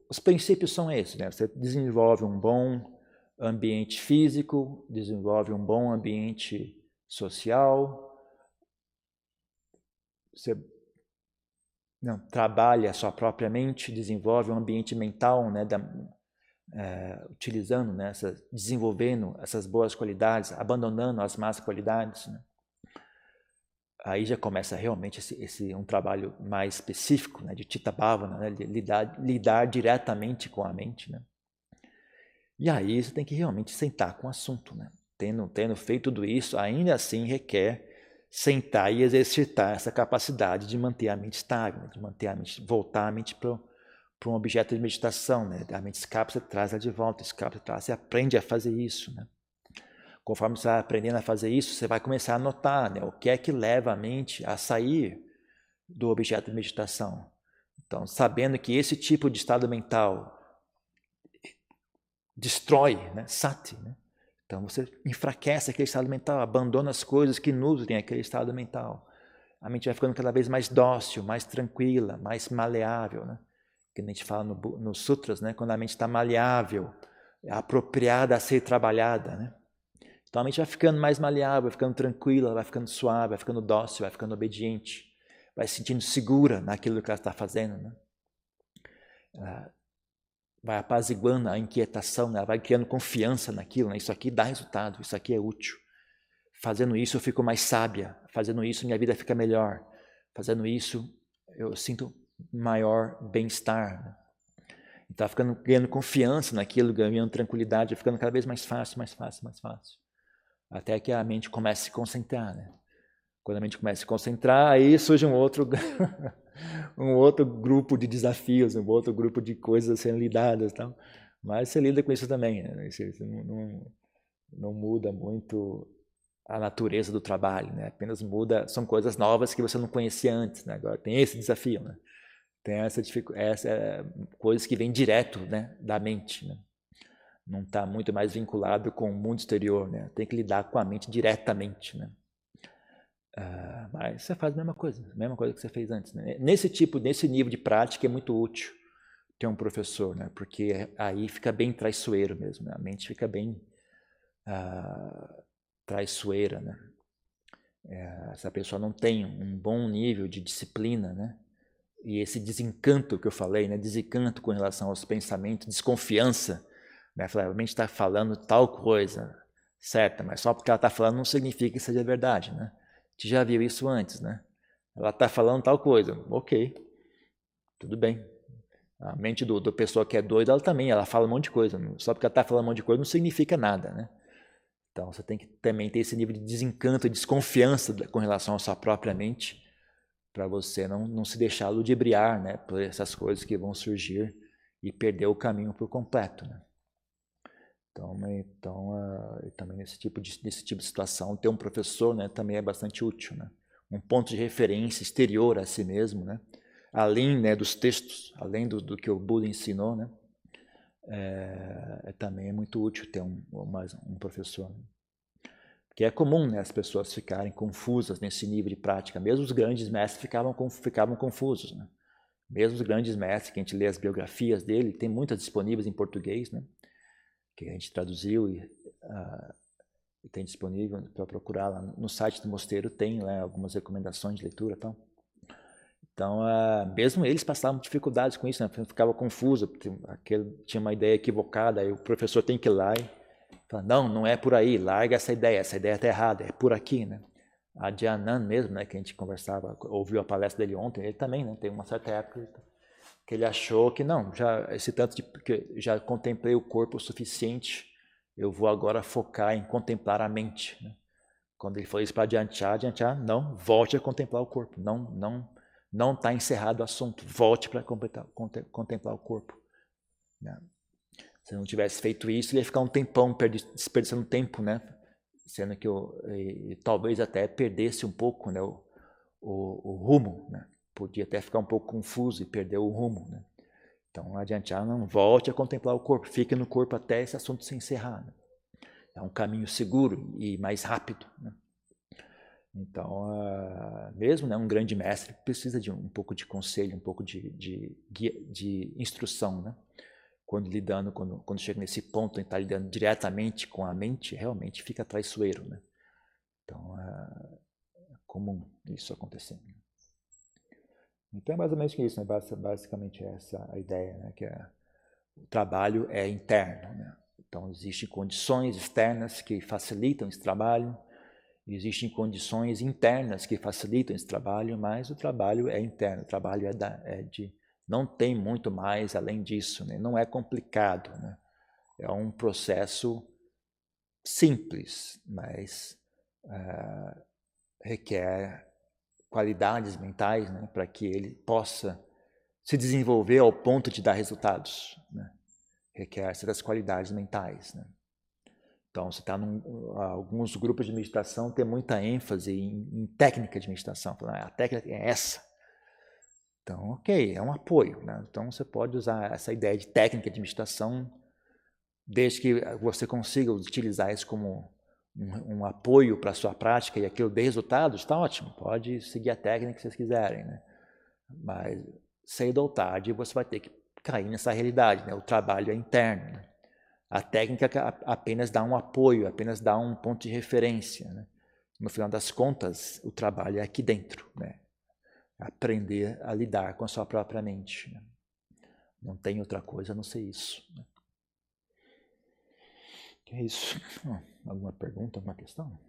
Speaker 1: os princípios são esses, né? Você desenvolve um bom ambiente físico, desenvolve um bom ambiente social, você trabalha a sua própria mente, desenvolve um ambiente mental, né, utilizando, né, desenvolvendo essas boas qualidades, abandonando as más qualidades, né? Aí já começa realmente um trabalho mais específico, né, de Chitta Bhavana, né, lidar diretamente com a mente, né? E aí você tem que realmente sentar com o assunto, né? Tendo feito tudo isso, ainda assim requer sentar e exercitar essa capacidade de manter a mente estável, de manter a mente, voltar a mente para um objeto de meditação, né? A mente escapa, você traz ela de volta, escapa, você traz, você aprende a fazer isso, né? Conforme você vai aprendendo a fazer isso, você vai começar a notar, né, o que é que leva a mente a sair do objeto de meditação. Então, sabendo que esse tipo de estado mental destrói, né, sati, né? Então você enfraquece aquele estado mental, abandona as coisas que nutrem aquele estado mental. A mente vai ficando cada vez mais dócil, mais tranquila, mais maleável, né? Que a gente fala nos sutras, né? Quando a mente está maleável, é apropriada a ser trabalhada, né? Então a mente vai ficando mais maleável, vai ficando tranquila, vai ficando suave, vai ficando dócil, vai ficando obediente, vai se sentindo segura naquilo que ela está fazendo, né? Vai apaziguando a inquietação, né? Ela vai criando confiança naquilo, né? Isso aqui dá resultado, isso aqui é útil. Fazendo isso eu fico mais sábia, fazendo isso minha vida fica melhor, fazendo isso eu sinto maior bem-estar, né? Então ganhando confiança naquilo, ganhando tranquilidade, vai ficando cada vez mais fácil, mais fácil, mais fácil. Até que a mente comece a se concentrar, né? Quando a mente começa a se concentrar, aí surge um outro grupo de desafios, um outro grupo de coisas a serem lidadas, tal. Mas você lida com isso também, né? Você não muda muito a natureza do trabalho, né? Apenas muda, são coisas novas que você não conhecia antes, né? Agora tem esse desafio, né? Tem essa coisas que vêm direto, né, da mente, né? Não está muito mais vinculado com o mundo exterior, né? Tem que lidar com a mente diretamente, né? Mas você faz a mesma coisa que você fez antes, né? Nesse nível de prática é muito útil ter um professor, né? Porque aí fica bem traiçoeiro mesmo, né? A mente fica bem traiçoeira, né? Essa pessoa não tem um bom nível de disciplina, né? E esse desencanto que eu falei, né? Desencanto com relação aos pensamentos, desconfiança, né? A mente está falando tal coisa, certa, mas só porque ela está falando não significa que seja verdade, né? A gente já viu isso antes, né? Ela está falando tal coisa, ok, tudo bem. A mente do pessoa que é doida, ela fala um monte de coisa. Só porque ela está falando um monte de coisa não significa nada, né? Então você tem que também ter esse nível de desencanto e desconfiança com relação à sua própria mente, para você não se deixar ludibriar, né, por essas coisas que vão surgir e perder o caminho por completo, né? Então também nesse tipo de situação, ter um professor, né, também é bastante útil, né? Um ponto de referência exterior a si mesmo, né? Além, né, dos textos, além do que o Buda ensinou, né? Também é muito útil ter um professor, né? Porque é comum, né, as pessoas ficarem confusas nesse nível de prática. Mesmo os grandes mestres ficavam confusos, né? Mesmo os grandes mestres, que a gente lê as biografias dele, tem muitas disponíveis em português, né? Que a gente traduziu e tem disponível para procurar lá no site do mosteiro, tem lá algumas recomendações de leitura e tal. Então, mesmo eles passavam dificuldades com isso, né? Ficava confuso, porque tinha uma ideia equivocada, aí o professor tem que ir lá e Fala, não, não é por aí, larga essa ideia está errada, é por aqui, né? A Dhyanand mesmo, né, que a gente conversava, ouviu a palestra dele ontem, ele também, né, tem uma certa época que ele achou que não, já esse tanto de que já contemplei o corpo o suficiente, eu vou agora focar em contemplar a mente, né? Quando ele falou isso para Dhyanchar, não, volte a contemplar o corpo, não está encerrado o assunto, volte para contemplar o corpo, né? Se não tivesse feito isso, ele ia ficar um tempão desperdiçando tempo, né? Sendo que talvez até perdesse um pouco, né, o rumo, né? Podia até ficar um pouco confuso e perder o rumo, né? Então, adiantar, não volte a contemplar o corpo, fique no corpo até esse assunto se encerrar, né? É um caminho seguro e mais rápido, né? Então, mesmo, né, um grande mestre precisa de um pouco de conselho, um pouco de instrução, né? Quando chega nesse ponto em estar lidando diretamente com a mente, realmente fica traiçoeiro, né? Então, é comum isso acontecer. Então, é mais ou menos isso, né? Basicamente essa a ideia, né? Que o trabalho é interno, né? Então, existem condições externas que facilitam esse trabalho, existem condições internas que facilitam esse trabalho, mas o trabalho é interno, o trabalho não tem muito mais além disso, né? Não é complicado, né? É um processo simples, mas requer qualidades mentais, né? Para que ele possa se desenvolver ao ponto de dar resultados, né? Requer certas qualidades mentais, né? Então, você está alguns grupos de meditação têm muita ênfase em técnica de meditação, falando, a técnica é essa. Então, ok, é um apoio, né? Então, você pode usar essa ideia de técnica de meditação, desde que você consiga utilizar isso como um apoio para a sua prática e aquilo dê resultados, está ótimo, pode seguir a técnica que vocês quiserem, né? Mas, cedo ou tarde, você vai ter que cair nessa realidade, né? O trabalho é interno, né? A técnica apenas dá um apoio, apenas dá um ponto de referência, né? No final das contas, o trabalho é aqui dentro, né? Aprender a lidar com a sua própria mente, né? Não tem outra coisa a não ser isso, né? Que é isso? Alguma pergunta, alguma questão?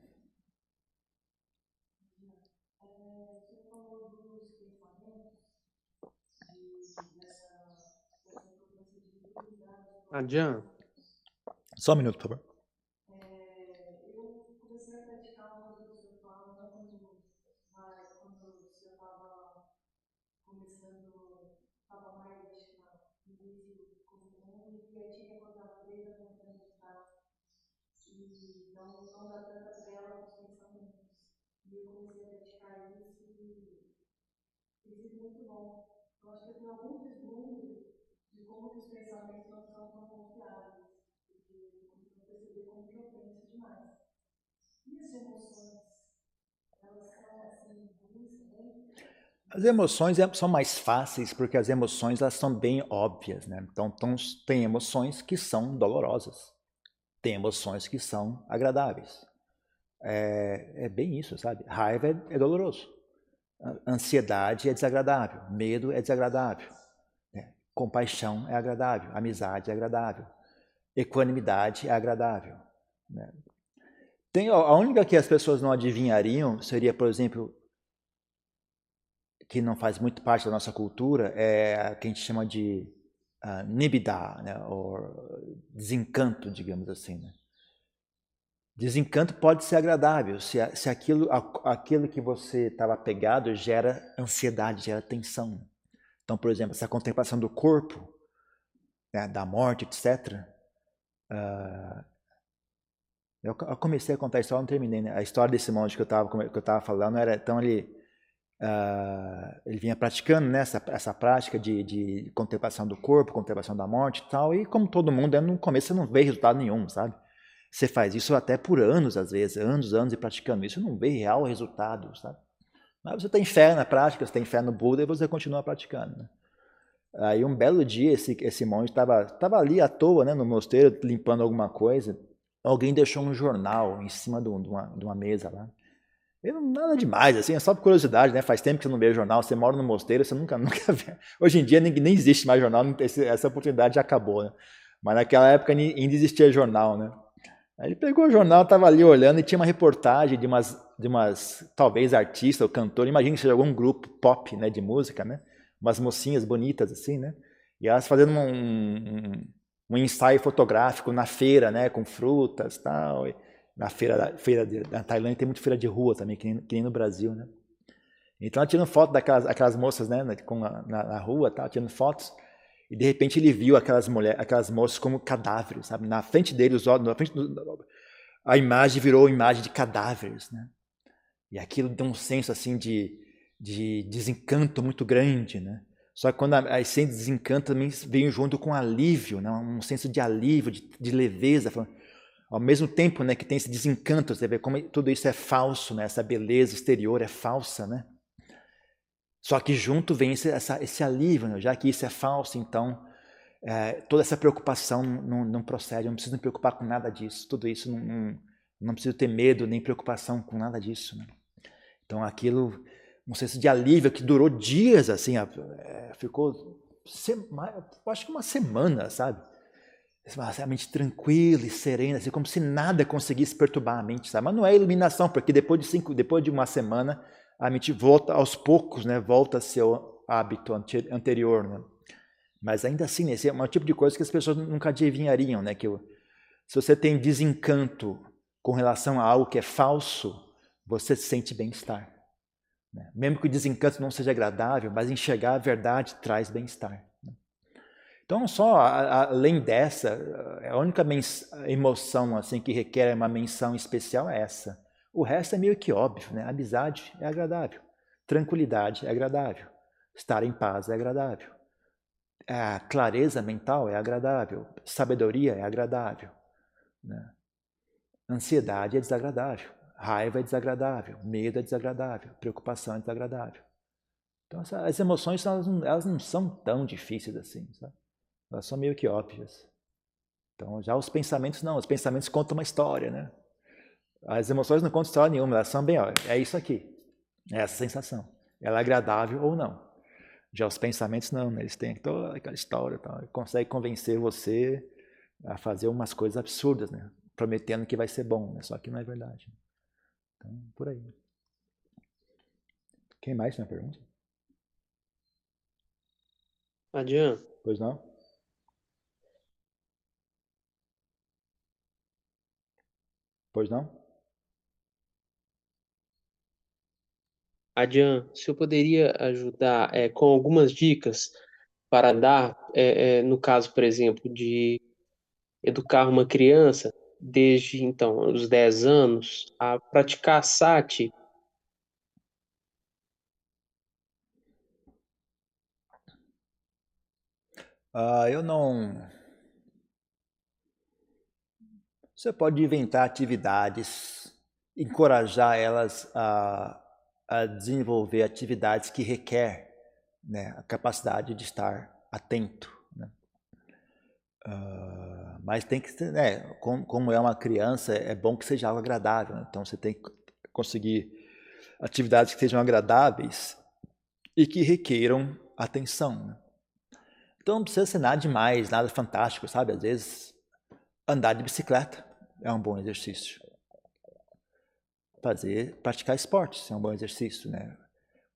Speaker 2: Adjan,
Speaker 1: Só um minuto, por favor.
Speaker 3: Eu comecei a praticar uma coisa que você fala, né, quando você estava começando, estava mais, acho que no início comum, e aí tinha que acordar 3 da manhã para meditar. E não dá tanta trela com os pensamentos. E eu comecei a praticar isso e tem sido muito bom. Eu acho que eu tenho algum vislumbre de como que os pensamentos não são tão confiáveis. Porque eu percebi como que eu penso demais. E as emoções? Elas são assim, ruins também?
Speaker 1: As emoções são mais fáceis porque as emoções elas são bem óbvias, né? Então tem emoções que são dolorosas, tem emoções que são agradáveis. É bem isso, sabe? Raiva é doloroso, ansiedade é desagradável, medo é desagradável, né? Compaixão é agradável, amizade é agradável, equanimidade é agradável, né? A única que as pessoas não adivinhariam seria, por exemplo, que não faz muito parte da nossa cultura, é a que a gente chama de nibida, né? Ou desencanto, digamos assim, né? Desencanto pode ser agradável, se aquilo que você estava pegado gera ansiedade, gera tensão. Então, por exemplo, essa contemplação do corpo, né, da morte, etc. Eu comecei a contar a história, não terminei, né? A história desse monge que eu estava falando era, então ele vinha praticando, né, essa prática de contemplação do corpo, contemplação da morte e tal, e como todo mundo, no começo você não vê resultado nenhum, sabe? Você faz isso até por anos, às vezes, anos e praticando isso, não vê real resultado, sabe? Mas você tem fé na prática, você tem fé no Buda e você continua praticando, né? Aí um belo dia esse monge estava ali à toa, né, no mosteiro, limpando alguma coisa, alguém deixou um jornal em cima de uma mesa lá. Nada demais, assim, é só por curiosidade, né? Faz tempo que você não vê jornal, você mora no mosteiro, você nunca vê. Hoje em dia nem existe mais jornal, essa oportunidade já acabou, né? Mas naquela época ainda existia jornal, né? Aí ele pegou o jornal, estava ali olhando e tinha uma reportagem de umas talvez artista ou cantor, imagina que seja algum grupo pop, né, de música, né? Umas mocinhas bonitas assim, né? E elas fazendo um ensaio fotográfico na feira, né, com frutas e tal. E na feira da Tailândia tem muita feira de rua também, que nem no Brasil, né? Então ela tirando foto aquelas moças, né, na rua, tal, tirando fotos. E de repente ele viu aquelas moças como cadáveres, sabe? Na frente dele, a imagem virou imagem de cadáveres, né? E aquilo deu um senso assim de desencanto muito grande, né? Só que quando a essência de desencanto também veio junto com alívio, né? Um senso de alívio, de leveza, ao mesmo tempo, né, que tem esse desencanto, você vê como tudo isso é falso, né? Essa beleza exterior é falsa, né? Só que junto vem esse alívio, né? Já que isso é falso, então toda essa preocupação não procede, eu não preciso me preocupar com nada disso, tudo isso não preciso ter medo nem preocupação com nada disso, né? Então aquilo, um senso de alívio que durou dias, assim, ficou, acho que uma semana, sabe? A mente tranquila e serena, assim, como se nada conseguisse perturbar a mente, sabe? Mas não é iluminação, porque depois de uma semana, a mente volta aos poucos, né? Volta a seu hábito anterior, né? Mas ainda assim, esse é um tipo de coisa que as pessoas nunca adivinhariam, né? Se você tem desencanto com relação a algo que é falso, você sente bem-estar, né? Mesmo que o desencanto não seja agradável, mas enxergar a verdade traz bem-estar, né? Então, só além dessa, a única emoção assim que requer uma menção especial é essa. O resto é meio que óbvio, né? Amizade é agradável, tranquilidade é agradável, estar em paz é agradável. A clareza mental é agradável, sabedoria é agradável, né? Ansiedade é desagradável, raiva é desagradável, medo é desagradável, preocupação é desagradável. Então as emoções elas não são tão difíceis assim, sabe? Elas são meio que óbvias. Então já os pensamentos não, os pensamentos contam uma história, né? As emoções não contam história nenhuma, elas são bem, ó, é isso aqui, é essa sensação. Ela é agradável ou não. Já os pensamentos não, né? Eles têm toda aquela história, tal, consegue convencer você a fazer umas coisas absurdas, né? Prometendo que vai ser bom, né? Só que não é verdade. Então, por aí. Quem mais tem uma pergunta?
Speaker 2: Adian,
Speaker 1: Pois não? Pois não?
Speaker 2: Adian, se eu poderia ajudar com algumas dicas para dar, no caso, por exemplo, de educar uma criança desde então os 10 anos a praticar sati.
Speaker 1: Eu não. Você pode inventar atividades, encorajar elas a desenvolver atividades que requer, né, a capacidade de estar atento, né? Mas tem que ser, né, como é uma criança, é bom que seja algo agradável, né? Então você tem que conseguir atividades que sejam agradáveis e que requeram atenção, né? Então não precisa ser nada demais, nada fantástico, sabe? Às vezes andar de bicicleta é um bom exercício. Praticar esportes é um bom exercício, né?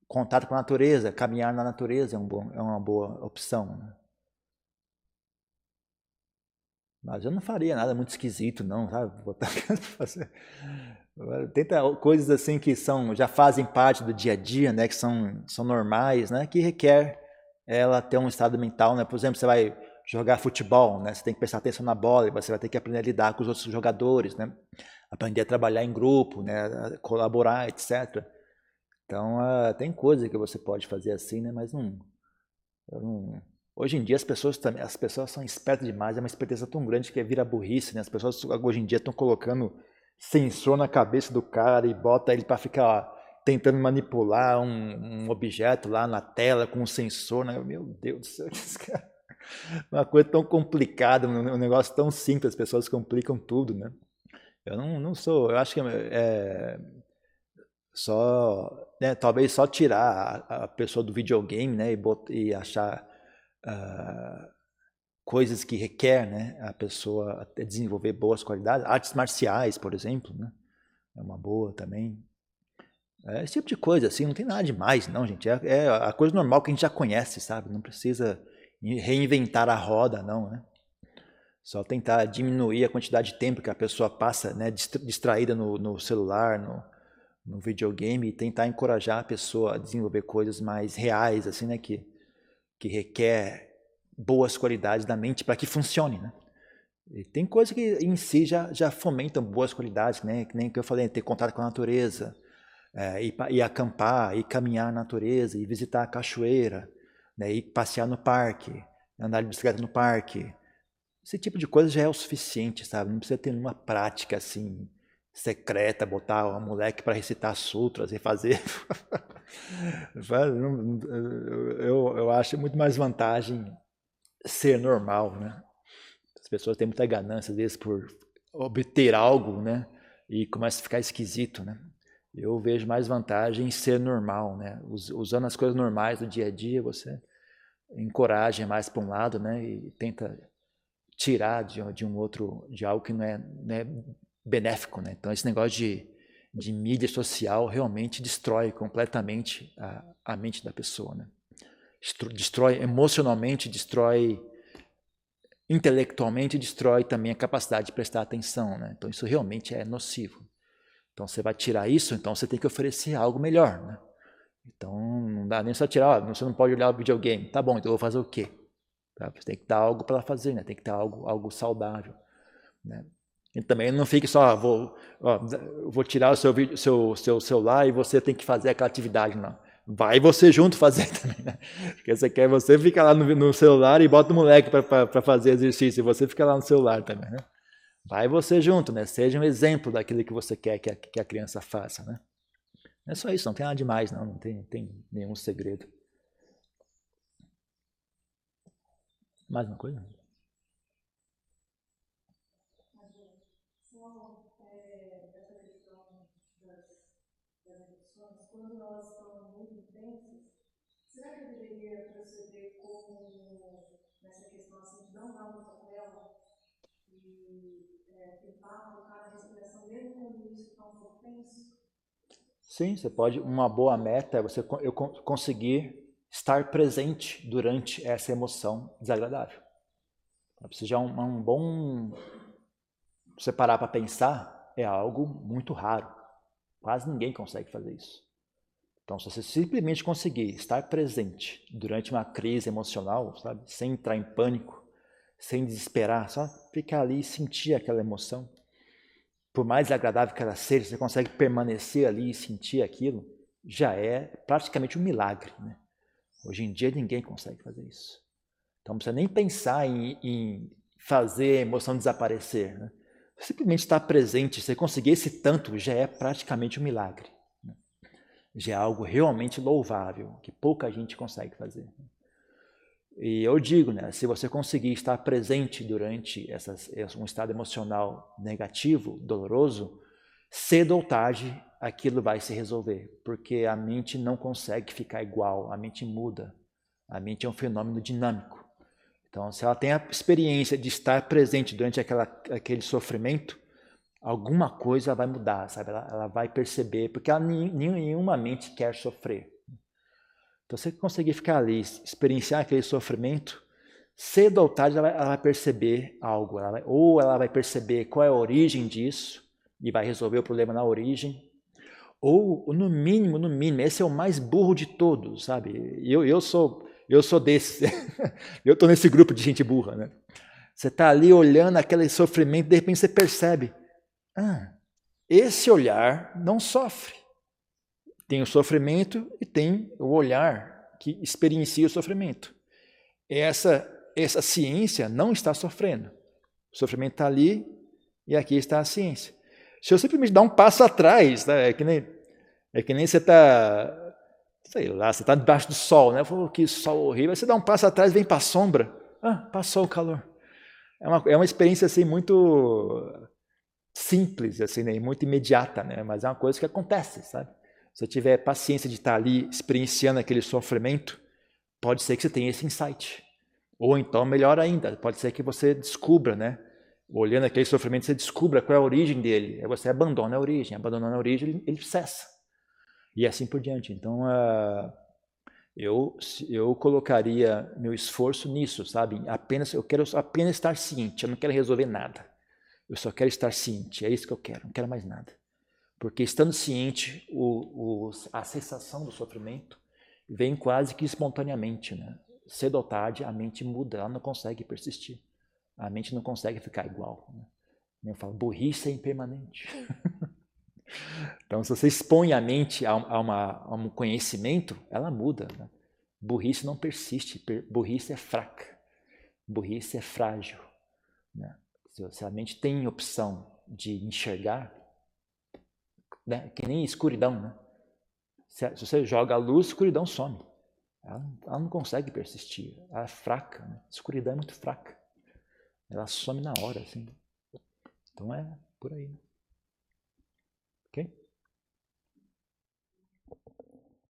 Speaker 1: Contato com a natureza, caminhar na natureza é uma boa opção, né? Mas eu não faria nada muito esquisito, não, sabe? Tenta coisas assim que já fazem parte do dia a dia, né? Que são normais, né? Que requer ela ter um estado mental, né? Por exemplo, você vai jogar futebol, né? Você tem que prestar atenção na bola e você vai ter que aprender a lidar com os outros jogadores, né? Aprender a trabalhar em grupo, né? A colaborar, etc. Então, tem coisa que você pode fazer assim, né? Mas não. Hoje em dia as pessoas são espertas demais, é uma esperteza tão grande que vira burrice, né? As pessoas hoje em dia estão colocando sensor na cabeça do cara e bota ele para ficar tentando manipular um objeto lá na tela com um sensor, né? Meu Deus do céu, uma coisa tão complicada, um negócio tão simples, as pessoas complicam tudo, né? Eu não sou, eu acho que né, talvez só tirar a pessoa do videogame, né, e achar coisas que requer, né, a pessoa até desenvolver boas qualidades. Artes marciais, por exemplo, né, é uma boa também. Esse tipo de coisa, assim, não tem nada demais, não, gente. É a coisa normal que a gente já conhece, sabe? Não precisa reinventar a roda, não, né? Só tentar diminuir a quantidade de tempo que a pessoa passa, né, distraída no celular, no videogame, e tentar encorajar a pessoa a desenvolver coisas mais reais, assim, né, que requer boas qualidades da mente para que funcione, né? E tem coisas que em si já fomentam boas qualidades, né? Que nem que eu falei, ter contato com a natureza, ir acampar, ir caminhar na natureza, ir visitar a cachoeira, né? Ir passear no parque, andar de bicicleta no parque. Esse tipo de coisa já é o suficiente, sabe? Não precisa ter nenhuma prática assim secreta, botar o moleque para recitar sutras e fazer. Eu acho muito mais vantagem ser normal, né? As pessoas têm muita ganância, às vezes, por obter algo, né? E começa a ficar esquisito, né? Eu vejo mais vantagem em ser normal, né? Usando as coisas normais do dia a dia, você encoraja mais para um lado, né? E tenta tirar de um outro, de algo que não é benéfico, né? Então esse negócio de mídia social realmente destrói completamente a mente da pessoa, né? Destrói emocionalmente, destrói intelectualmente, destrói também a capacidade de prestar atenção, né? Então isso realmente é nocivo. Então você vai tirar isso, então você tem que oferecer algo melhor, né? Então não dá nem só tirar, você não pode olhar o videogame. Tá bom, então eu vou fazer o quê? Você tem que dar algo para fazer, né? Tem que dar algo saudável, né? E também não fique só, vou tirar o seu celular e você tem que fazer aquela atividade, não. Vai você junto fazer também, né? Porque você fica lá no celular e bota o moleque para fazer exercício, e você fica lá no celular também, né? Vai você junto, né? Seja um exemplo daquilo que você quer que a criança faça, né? É só isso, não tem nada demais, não tem nenhum segredo. Mais uma coisa?
Speaker 3: Quando elas estão muito intensas, será que eu deveria proceder como nessa questão assim, de não dar muita tela e tentar focar na respiração mesmo quando isso está um pouco tenso?
Speaker 1: Sim, você pode. Uma boa meta é eu conseguir estar presente durante essa emoção desagradável. Você já um bom. Você parar para pensar é algo muito raro. Quase ninguém consegue fazer isso. Então, se você simplesmente conseguir estar presente durante uma crise emocional, sabe, sem entrar em pânico, sem desesperar, só ficar ali e sentir aquela emoção, por mais agradável que ela seja, você consegue permanecer ali e sentir aquilo, já é praticamente um milagre, né? Hoje em dia ninguém consegue fazer isso. Então não precisa nem pensar em fazer a emoção desaparecer, né? Simplesmente estar presente, se você conseguir esse tanto, já é praticamente um milagre, né? Já é algo realmente louvável, que pouca gente consegue fazer. E eu digo, né, se você conseguir estar presente durante um estado emocional negativo, doloroso, cedo ou tarde aquilo vai se resolver, porque a mente não consegue ficar igual, a mente muda. A mente é um fenômeno dinâmico. Então, se ela tem a experiência de estar presente durante aquele sofrimento, alguma coisa vai mudar, sabe? Ela vai perceber, porque nenhuma mente quer sofrer. Então, se você conseguir ficar ali, experienciar aquele sofrimento, cedo ou tarde ela vai perceber algo, ou ela vai perceber qual é a origem disso e vai resolver o problema na origem, ou no mínimo, esse é o mais burro de todos, sabe? Eu sou desse, eu estou nesse grupo de gente burra, né? Você está ali olhando aquele sofrimento, de repente você percebe, esse olhar não sofre. Tem o sofrimento e tem o olhar que experiencia o sofrimento. Essa ciência não está sofrendo. O sofrimento está ali e aqui está a ciência. Se eu simplesmente dar um passo atrás, né, é que nem você está, sei lá, você está debaixo do sol, né? Que sol horrível. Aí você dá um passo atrás, vem para a sombra. Passou o calor. É uma experiência assim muito simples, assim, né? Muito imediata, né? Mas é uma coisa que acontece, sabe? Se você tiver paciência de estar ali experienciando aquele sofrimento, pode ser que você tenha esse insight. Ou então, melhor ainda, pode ser que você descubra, né? Olhando aquele sofrimento, você descubra qual é a origem dele. Aí você abandona a origem. Abandonando a origem, ele cessa. E assim por diante. Então, eu colocaria meu esforço nisso, sabe? Eu quero apenas estar ciente. Eu não quero resolver nada. Eu só quero estar ciente. É isso que eu quero. Não quero mais nada. Porque estando ciente, a cessação do sofrimento vem quase que espontaneamente, né? Cedo ou tarde, a mente muda, ela não consegue persistir. A mente não consegue ficar igual. Né? Eu falo, burrice é impermanente. Então, se você expõe a mente a um conhecimento, ela muda. Né? Burrice não persiste, burrice é fraca, burrice é frágil. Né? Se a mente tem opção de enxergar, né? Que nem escuridão, né? Se você joga a luz, a escuridão some. Ela não consegue persistir. Ela é fraca. Né? A escuridão é muito fraca. Ela some na hora, assim. Então é por aí. Né? Ok?